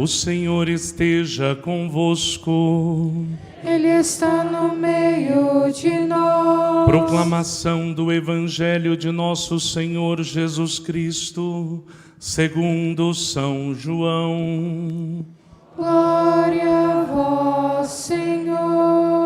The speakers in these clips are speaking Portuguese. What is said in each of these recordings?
O Senhor esteja convosco. Ele está no meio de nós. Proclamação do Evangelho de nosso Senhor Jesus Cristo, segundo São João. Glória a vós, Senhor.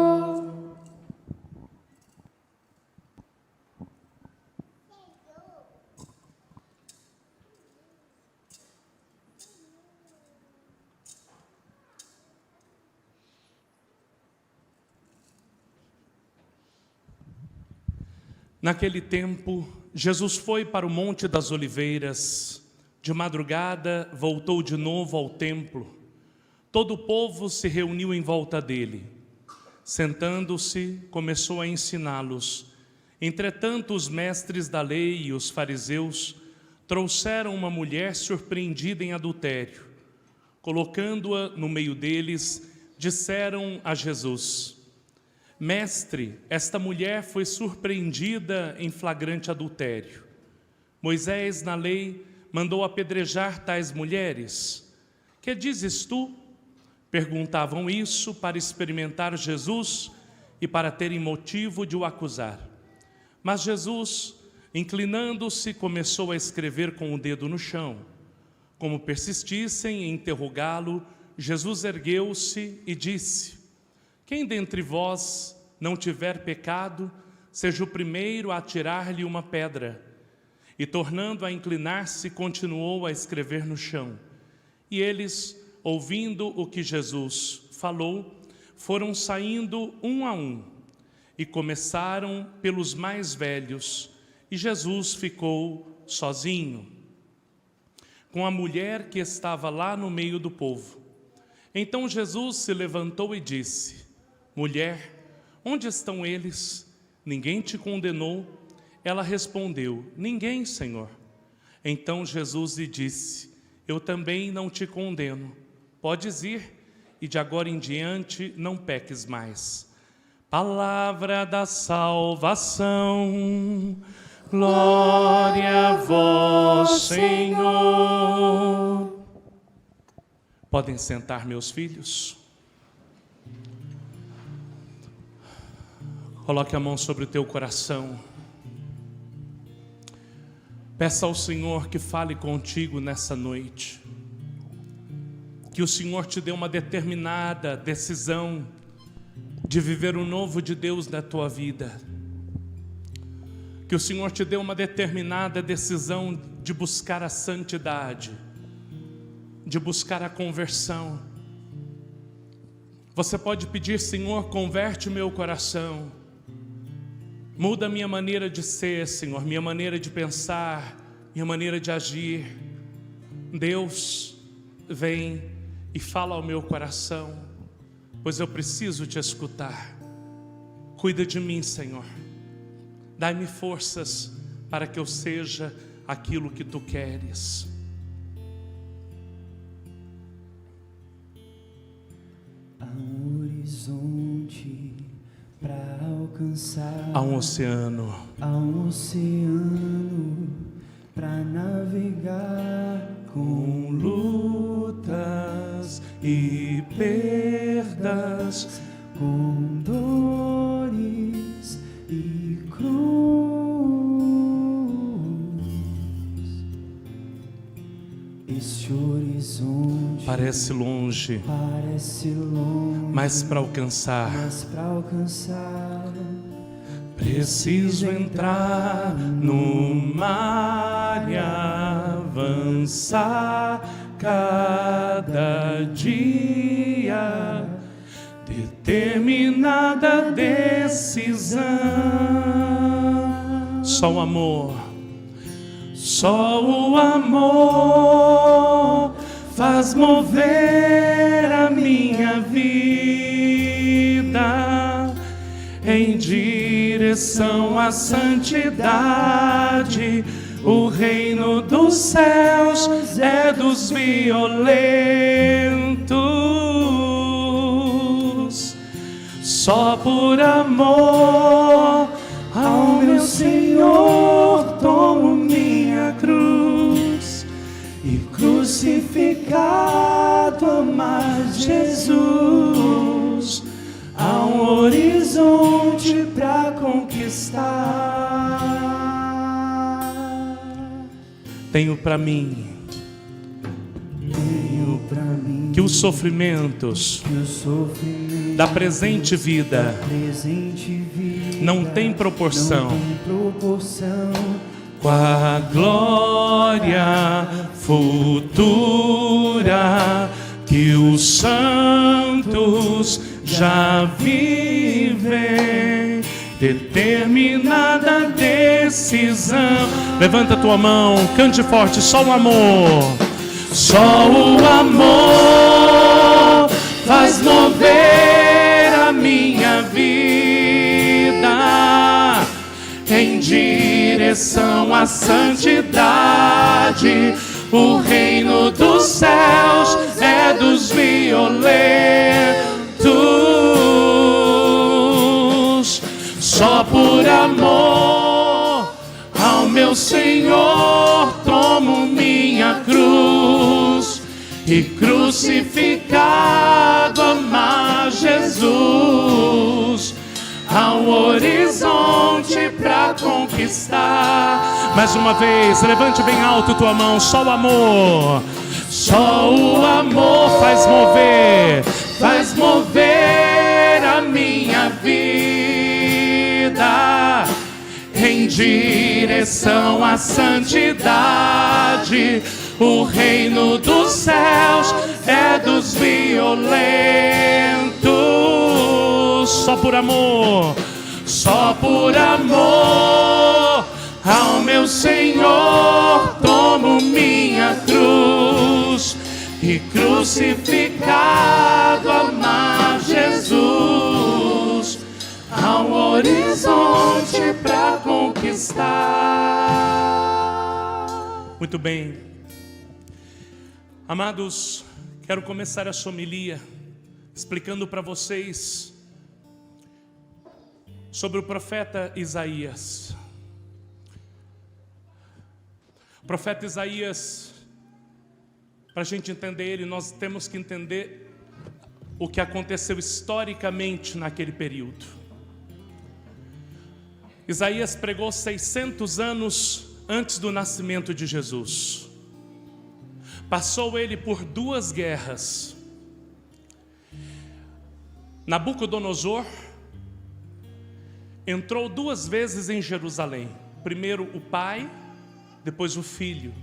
Naquele tempo, Jesus foi para o Monte das Oliveiras. De madrugada, voltou de novo ao templo. Todo o povo se reuniu em volta dele. Sentando-se, começou a ensiná-los. Entretanto, os mestres da lei e os fariseus trouxeram uma mulher surpreendida em adultério. Colocando-a no meio deles, disseram a Jesus: Mestre, esta mulher foi surpreendida em flagrante adultério. Moisés, na lei, mandou apedrejar tais mulheres. Que dizes tu? Perguntavam isso para experimentar Jesus e para terem motivo de o acusar. Mas Jesus, inclinando-se, começou a escrever com o dedo no chão. Como persistissem em interrogá-lo, Jesus ergueu-se e disse: Quem dentre vós não tiver pecado, seja o primeiro a atirar-lhe uma pedra. E tornando a inclinar-se, continuou a escrever no chão. E eles, ouvindo o que Jesus falou, foram saindo um a um, e começaram pelos mais velhos, e Jesus ficou sozinho, com a mulher que estava lá no meio do povo. Então Jesus se levantou e disse: Mulher, onde estão eles? Ninguém te condenou? Ela respondeu: Ninguém, Senhor. Então Jesus lhe disse: Eu também não te condeno. Podes ir, e de agora em diante não peques mais. Palavra da salvação. Glória a vós, Senhor. Podem sentar, meus filhos. Coloque a mão sobre o teu coração. Peça ao Senhor que fale contigo nessa noite. Que o Senhor te dê uma determinada decisão de viver o novo de Deus na tua vida. Que o Senhor te dê uma determinada decisão de buscar a santidade, de buscar a conversão. Você pode pedir: Senhor, converte o meu coração. Muda a minha maneira de ser, Senhor, minha maneira de pensar, minha maneira de agir. Deus, vem e fala ao meu coração, pois eu preciso te escutar. Cuida de mim, Senhor. Dai-me forças para que eu seja aquilo que tu queres. Há um horizonte para alcançar, Há um oceano para navegar, com lutas e perdas, com dores e cruz. Este horizonte parece longe, mas para alcançar preciso entrar no mar e avançar cada dia. Determinada decisão. Só o amor, só o amor faz mover a minha vida em direção à santidade. O reino dos céus é dos violentos. Só por amor ao meu Senhor tomo minha cruz, e crucificado amar Jesus. Há um horizonte pra conquistar. Tenho para mim que os sofrimentos da presente vida não têm proporção com a glória futura que os santos já vivem. Determinada decisão. Levanta tua mão, cante forte, só o amor. Só o amor faz mover a minha vida em direção à santidade. O reino dos céus é dos violentos. Só por amor ao meu Senhor tomo minha cruz e crucificado amar Jesus. Há um horizonte pra conquistar. Mais uma vez, levante bem alto tua mão. Só o amor. Só o amor faz mover a minha vida em direção à santidade. O reino dos céus é dos violentos. Só por amor ao meu Senhor tomo minha cruz e crucificado amar Jesus. Há um horizonte para conquistar. Muito bem, amados, quero começar essa homilia explicando para vocês sobre o profeta Isaías. O profeta Isaías, para a gente entender ele, nós temos que entender o que aconteceu historicamente naquele período. Isaías pregou 600 anos antes do nascimento de Jesus. Passou ele por 2 guerras. Nabucodonosor entrou 2 vezes em Jerusalém. Primeiro o pai, depois o filho.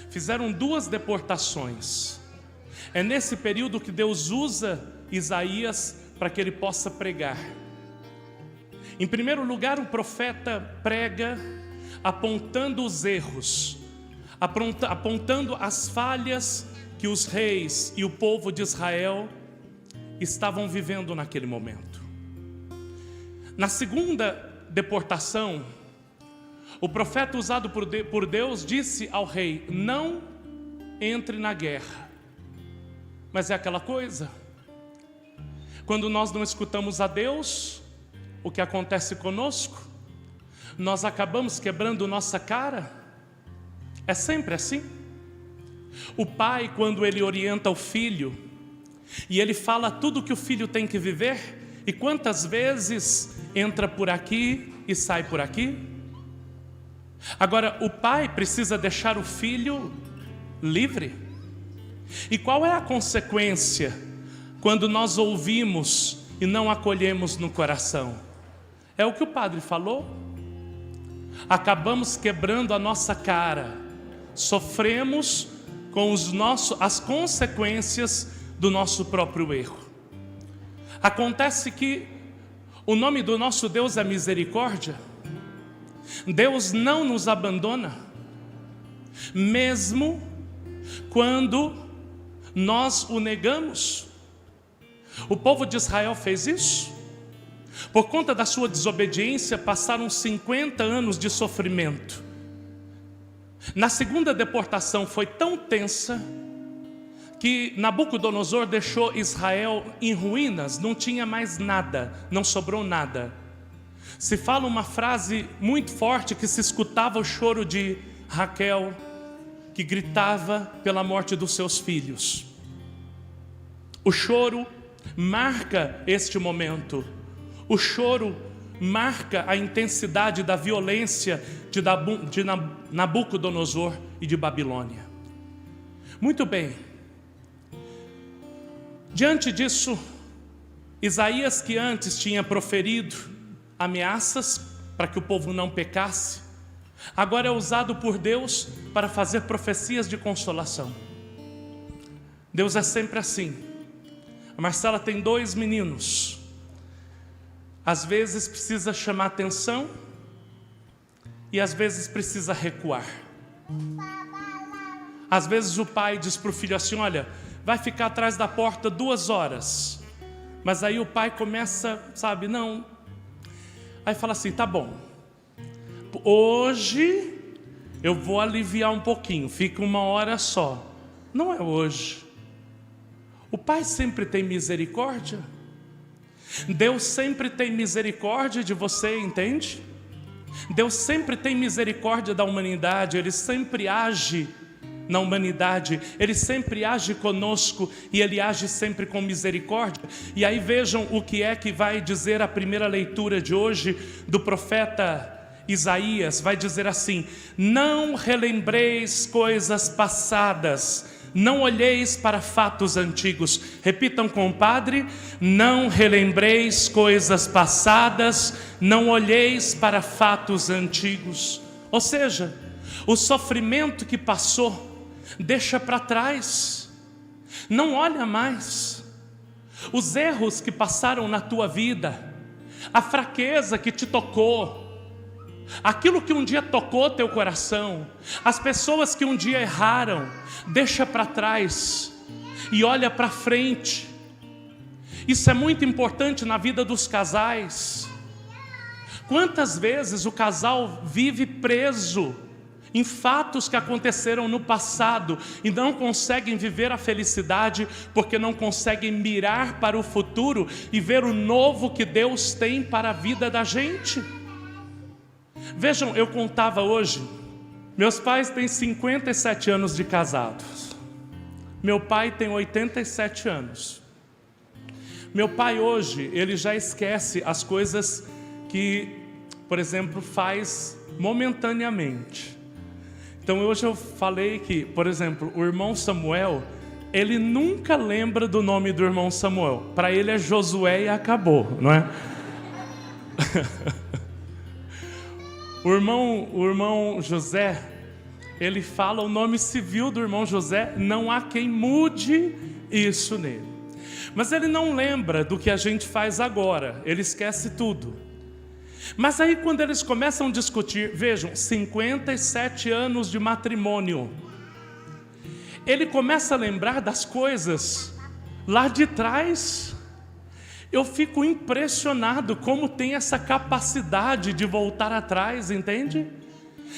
Fizeram 2 deportações. É nesse período que Deus usa Isaías para que ele possa pregar. Em primeiro lugar, o profeta prega apontando os erros, apontando as falhas que os reis e o povo de Israel estavam vivendo naquele momento. Na segunda deportação, o profeta usado por Deus disse ao rei: não entre na guerra. Mas é aquela coisa, quando nós não escutamos a Deus, o que acontece conosco? Nós acabamos quebrando nossa cara. É sempre assim. O pai, quando ele orienta o filho, e ele fala tudo que o filho tem que viver, e quantas vezes entra por aqui e sai por aqui? Agora, o pai precisa deixar o filho livre. E qual é a consequência quando nós ouvimos e não acolhemos no coração? É o que o padre falou. Acabamos quebrando a nossa cara, sofremos com as consequências do nosso próprio erro. Acontece que o nome do nosso Deus é misericórdia. Deus não nos abandona, mesmo quando nós o negamos. O povo de Israel fez isso. Por conta da sua desobediência, passaram 50 anos de sofrimento. Na segunda deportação foi tão tensa que Nabucodonosor deixou Israel em ruínas, não tinha mais nada, não sobrou nada. Se fala uma frase muito forte que se escutava o choro de Raquel, que gritava pela morte dos seus filhos. O choro marca este momento. O choro marca a intensidade da violência de Nabucodonosor e de Babilônia. Muito bem. Diante disso, Isaías, que antes tinha proferido ameaças para que o povo não pecasse, agora é usado por Deus para fazer profecias de consolação. Deus é sempre assim. A Marcela tem 2 meninos. Às vezes precisa chamar atenção e às vezes precisa recuar. Às vezes o pai diz para o filho assim: olha, vai ficar atrás da porta 2 horas. Mas aí o pai começa, sabe, não. Aí fala assim: tá bom, hoje eu vou aliviar um pouquinho, fica 1 hora só. Não é hoje. O pai sempre tem misericórdia. Deus sempre tem misericórdia de você, entende? Deus sempre tem misericórdia da humanidade. Ele sempre age na humanidade, Ele sempre age conosco e Ele age sempre com misericórdia. E aí vejam o que é que vai dizer a primeira leitura de hoje do profeta Isaías. Vai dizer assim: não relembreis coisas passadas, não olheis para fatos antigos. Repitam, compadre: não relembreis coisas passadas, não olheis para fatos antigos. Ou seja, o sofrimento que passou, deixa para trás, não olha mais. Os erros que passaram na tua vida, a fraqueza que te tocou, aquilo que um dia tocou teu coração, as pessoas que um dia erraram, deixa para trás e olha para frente. Isso é muito importante na vida dos casais. Quantas vezes o casal vive preso em fatos que aconteceram no passado e não conseguem viver a felicidade porque não conseguem mirar para o futuro e ver o novo que Deus tem para a vida da gente. Vejam, eu contava hoje, meus pais têm 57 anos de casados. Meu pai tem 87 anos. Meu pai hoje, ele já esquece as coisas que, por exemplo, faz momentaneamente. Então hoje eu falei que, por exemplo, o irmão Samuel, ele nunca lembra do nome do irmão Samuel. Para ele é Josué e acabou, não é? O irmão José, ele fala o nome civil do irmão José, não há quem mude isso nele. Mas ele não lembra do que a gente faz agora, ele esquece tudo. Mas aí quando eles começam a discutir, vejam, 57 anos de matrimônio, ele começa a lembrar das coisas lá de trás. Eu fico impressionado como tem essa capacidade de voltar atrás, entende?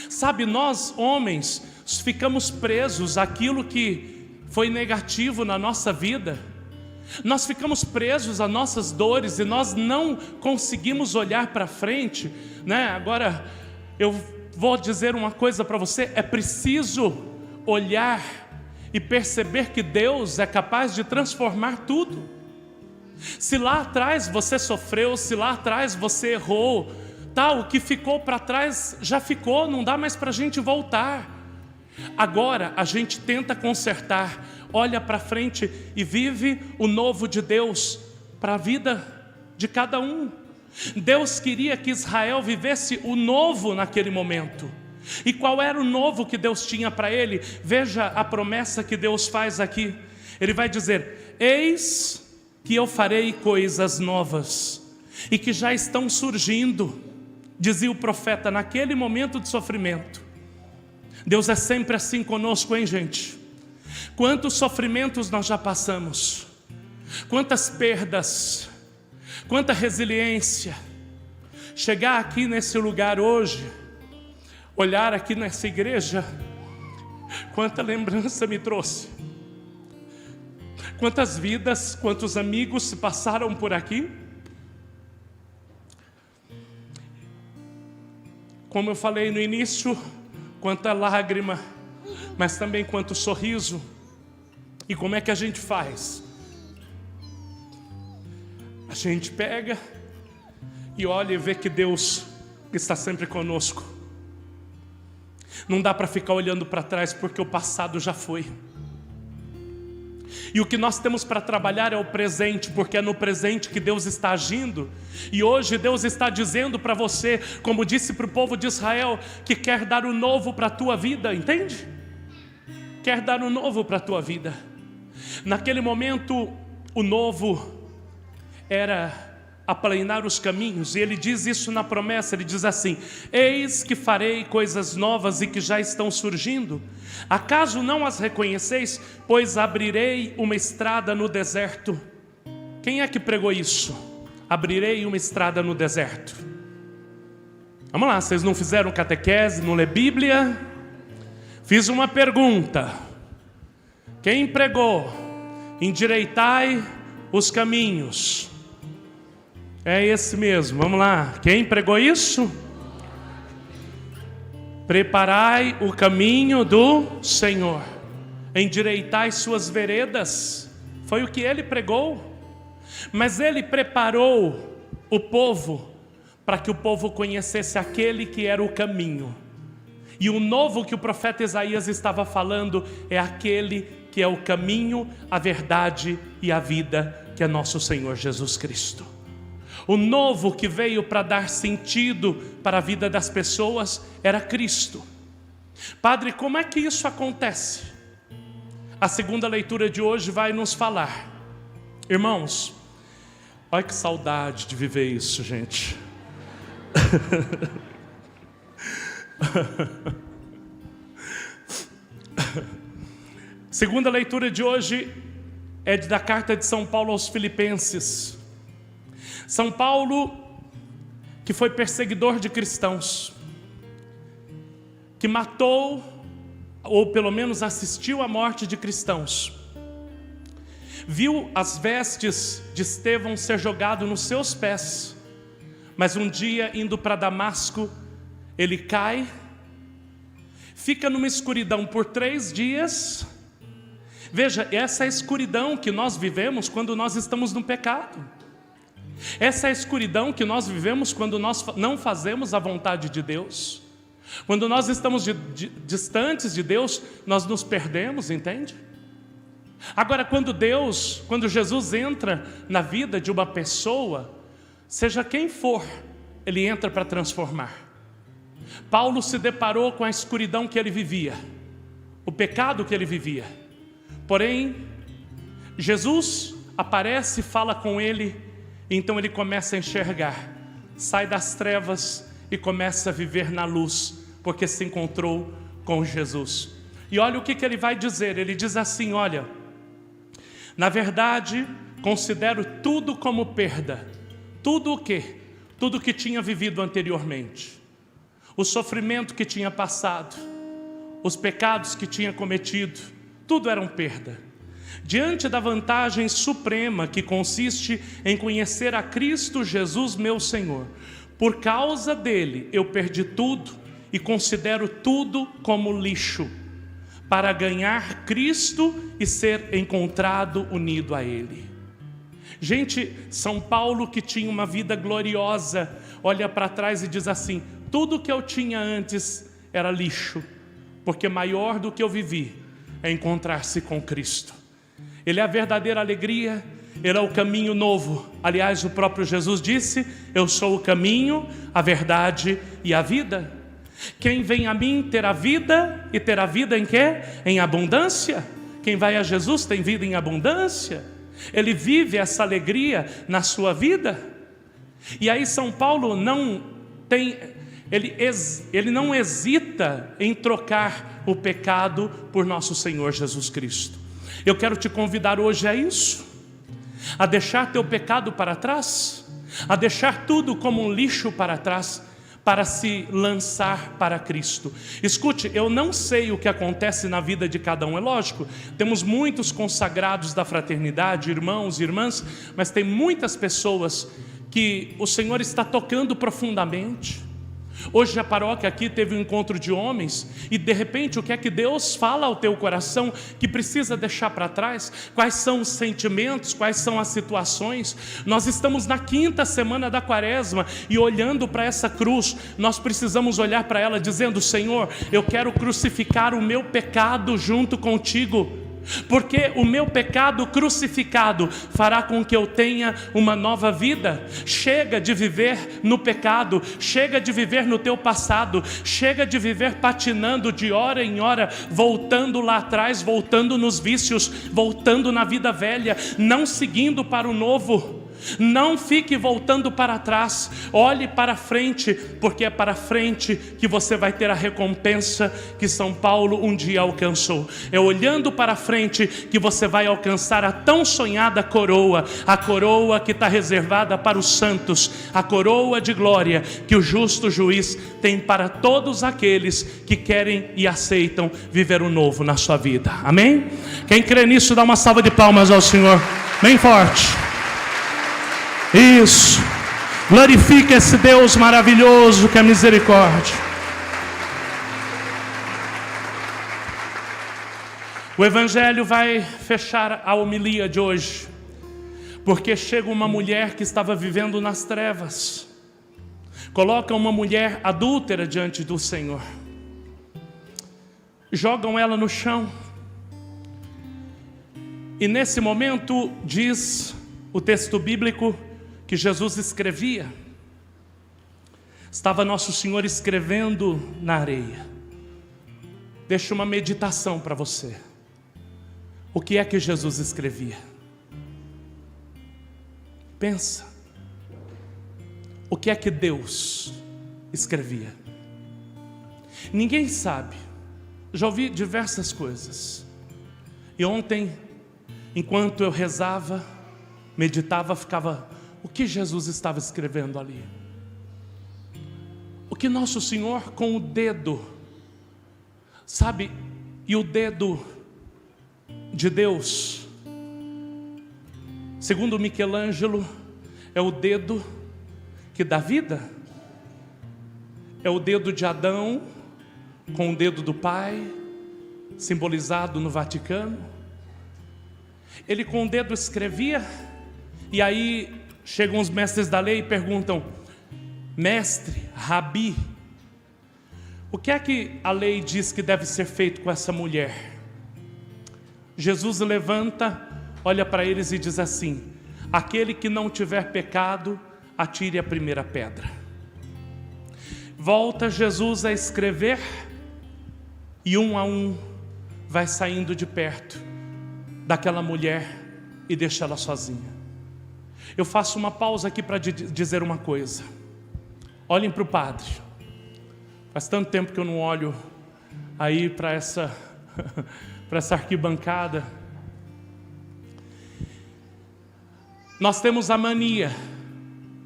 Sabe, nós homens ficamos presos àquilo que foi negativo na nossa vida. Nós ficamos presos a nossas dores e nós não conseguimos olhar para frente, né? Agora, eu vou dizer uma coisa para você: é preciso olhar e perceber que Deus é capaz de transformar tudo. Se lá atrás você sofreu, se lá atrás você errou, o que ficou para trás já ficou, não dá mais para a gente voltar. Agora a gente tenta consertar, olha para frente e vive o novo de Deus para a vida de cada um. Deus queria que Israel vivesse o novo naquele momento. E qual era o novo que Deus tinha para ele? Veja a promessa que Deus faz aqui. Ele vai dizer: eis que eu farei coisas novas e que já estão surgindo, dizia o profeta naquele momento de sofrimento. Deus é sempre assim conosco, hein, gente? Quantos sofrimentos nós já passamos, quantas perdas, quanta resiliência. Chegar aqui nesse lugar hoje, olhar aqui nessa igreja, quanta lembrança me trouxe. Quantas vidas, quantos amigos se passaram por aqui. Como eu falei no início, quanta lágrima, mas também quanto sorriso. E como é que a gente faz? a gente pega e olha e vê que Deus está sempre conosco. Não dá para ficar olhando para trás, porque o passado já foi. E o que nós temos para trabalhar é o presente, porque é no presente que Deus está agindo. E hoje Deus está dizendo para você, como disse para o povo de Israel, que quer dar o novo para a tua vida, entende? Quer dar o novo para a tua vida. Naquele momento, o novo era aplanar os caminhos, e ele diz isso na promessa, ele diz assim: eis que farei coisas novas e que já estão surgindo, acaso não as reconheceis? Pois abrirei uma estrada no deserto. Quem é que pregou isso? Abrirei uma estrada no deserto. Vamos lá, vocês não fizeram catequese, não lê Bíblia? Fiz uma pergunta. Quem pregou? Endireitai os caminhos. É esse mesmo, vamos lá. Quem pregou isso? Preparai o caminho do Senhor, endireitai suas veredas. Foi o que ele pregou. Mas ele preparou o povo para que o povo conhecesse aquele que era o caminho. E o novo que o profeta Isaías estava falando é aquele que é o caminho, a verdade e a vida, que é nosso Senhor Jesus Cristo. O novo que veio para dar sentido para a vida das pessoas era Cristo. Padre, como é que isso acontece? A segunda leitura de hoje vai nos falar. Irmãos, olha que saudade de viver isso, gente. Segunda leitura de hoje é da carta de São Paulo aos Filipenses. São Paulo, que foi perseguidor de cristãos, que matou, ou pelo menos assistiu à morte de cristãos, viu as vestes de Estevão ser jogado nos seus pés, mas um dia, indo para Damasco, ele cai, fica numa escuridão por 3 dias. Veja, essa é a escuridão que nós vivemos quando nós estamos no pecado. Essa é a escuridão que nós vivemos quando nós não fazemos a vontade de Deus. Quando nós estamos distantes de Deus, nós nos perdemos, entende? Agora, quando Jesus entra na vida de uma pessoa, seja quem for, ele entra para transformar. Paulo se deparou com a escuridão que ele vivia, o pecado que ele vivia. Porém, Jesus aparece e fala com ele. Então ele começa a enxergar, sai das trevas e começa a viver na luz, porque se encontrou com Jesus. E olha o que ele vai dizer, ele diz assim: olha, na verdade considero tudo como perda. Tudo o quê? Tudo que tinha vivido anteriormente, o sofrimento que tinha passado, os pecados que tinha cometido, tudo eram perda. Diante da vantagem suprema que consiste em conhecer a Cristo Jesus meu Senhor, por causa dele eu perdi tudo e considero tudo como lixo, para ganhar Cristo e ser encontrado unido a ele. Gente, São Paulo, que tinha uma vida gloriosa, olha para trás e diz assim: tudo que eu tinha antes era lixo, porque maior do que eu vivi é encontrar-se com Cristo. Ele é a verdadeira alegria, ele é o caminho novo. Aliás, o próprio Jesus disse: eu sou o caminho, a verdade e a vida. Quem vem a mim terá vida, e terá vida em quê? Em abundância. Quem vai a Jesus tem vida em abundância. Ele vive essa alegria na sua vida. E aí São Paulo não hesita em trocar o pecado por nosso Senhor Jesus Cristo. Eu quero te convidar hoje a isso, a deixar teu pecado para trás, a deixar tudo como um lixo para trás, para se lançar para Cristo. Escute, eu não sei o que acontece na vida de cada um, é lógico, temos muitos consagrados da fraternidade, irmãos e irmãs, mas tem muitas pessoas que o Senhor está tocando profundamente. Hoje a paróquia aqui teve um encontro de homens e de repente o que é que Deus fala ao teu coração que precisa deixar para trás? Quais são os sentimentos, quais são as situações? Nós estamos na 5ª semana da Quaresma e olhando para essa cruz, nós precisamos olhar para ela dizendo: Senhor, eu quero crucificar o meu pecado junto contigo. Porque o meu pecado crucificado fará com que eu tenha uma nova vida. Chega de viver no pecado, chega de viver no teu passado, chega de viver patinando de hora em hora, voltando lá atrás, voltando nos vícios, voltando na vida velha, não seguindo para o novo. Não fique voltando para trás, olhe para frente, porque é para frente que você vai ter a recompensa que São Paulo um dia alcançou. É olhando para frente que você vai alcançar a tão sonhada coroa, a coroa que está reservada para os santos, a coroa de glória que o justo juiz tem para todos aqueles que querem e aceitam viver o novo na sua vida. Amém? Quem crê nisso, dá uma salva de palmas ao Senhor, bem forte. Isso, glorifica esse Deus maravilhoso que é misericórdia. O Evangelho vai fechar a homilia de hoje, porque chega uma mulher que estava vivendo nas trevas, coloca uma mulher adúltera diante do Senhor, jogam ela no chão, e nesse momento diz o texto bíblico que Jesus escrevia. Estava Nosso Senhor escrevendo na areia. Deixa uma meditação para você. O que é que Jesus escrevia? Pensa. O que é que Deus escrevia? Ninguém sabe. Já ouvi diversas coisas. E ontem, enquanto eu rezava, meditava, ficava: o que Jesus estava escrevendo ali? O que Nosso Senhor com o dedo, sabe, e o dedo de Deus, segundo Michelangelo, é o dedo que dá vida, é o dedo de Adão com o dedo do Pai, simbolizado no Vaticano. Ele com o dedo escrevia, e aí chegam os mestres da lei e perguntam: mestre, rabi, o que é que a lei diz que deve ser feito com essa mulher? Jesus levanta, olha para eles e diz assim: aquele que não tiver pecado, atire a primeira pedra. Volta Jesus a escrever, e um a um vai saindo de perto daquela mulher e deixa ela sozinha. Eu faço uma pausa aqui para dizer uma coisa. Olhem para o padre. Faz tanto tempo que eu não olho aí para essa arquibancada. Nós temos a mania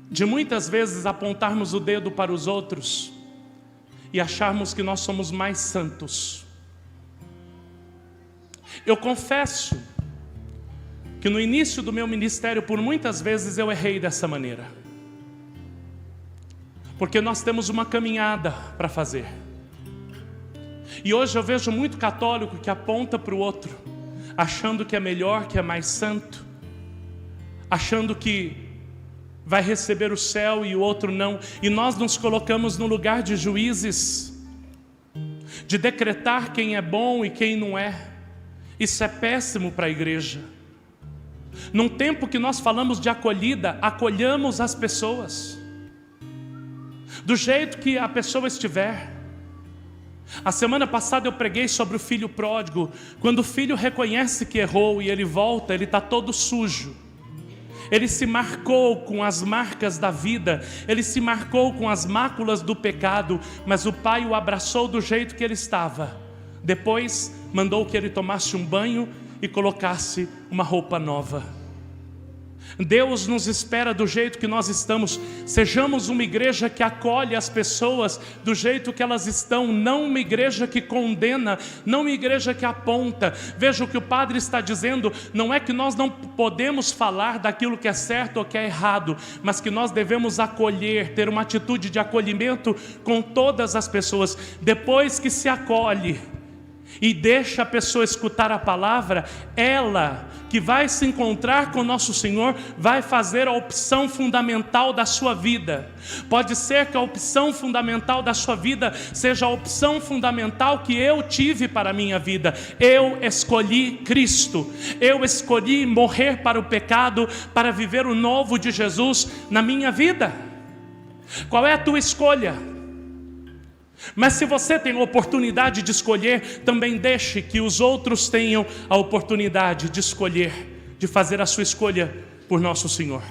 de muitas vezes apontarmos o dedo para os outros e acharmos que nós somos mais santos. Eu confesso que no início do meu ministério, por muitas vezes eu errei dessa maneira. Porque nós temos uma caminhada para fazer. E hoje eu vejo muito católico que aponta para o outro, achando que é melhor, que é mais santo, achando que vai receber o céu e o outro não. E nós nos colocamos no lugar de juízes, de decretar quem é bom e quem não é. Isso é péssimo para a igreja. Num tempo que nós falamos de acolhida, acolhamos as pessoas do jeito que a pessoa estiver. A semana passada eu preguei sobre o filho pródigo. Quando o filho reconhece que errou e ele volta, ele está todo sujo. Ele se marcou com as marcas da vida, ele se marcou com as máculas do pecado, mas o pai o abraçou do jeito que ele estava. Depois mandou que ele tomasse um banho e colocasse uma roupa nova. Deus nos espera do jeito que nós estamos. Sejamos uma igreja que acolhe as pessoas do jeito que elas estão, não uma igreja que condena, não uma igreja que aponta. Veja o que o padre está dizendo, não é que nós não podemos falar daquilo que é certo ou que é errado, mas que nós devemos acolher, ter uma atitude de acolhimento com todas as pessoas. Depois que se acolhe e deixa a pessoa escutar a palavra, ela que vai se encontrar com nosso Senhor vai fazer a opção fundamental da sua vida. Pode ser que a opção fundamental da sua vida seja a opção fundamental que eu tive para a minha vida. Eu escolhi Cristo, eu escolhi morrer para o pecado, para viver o novo de Jesus na minha vida. Qual é a tua escolha? Mas se você tem a oportunidade de escolher, também deixe que os outros tenham a oportunidade de escolher, de fazer a sua escolha por nosso Senhor.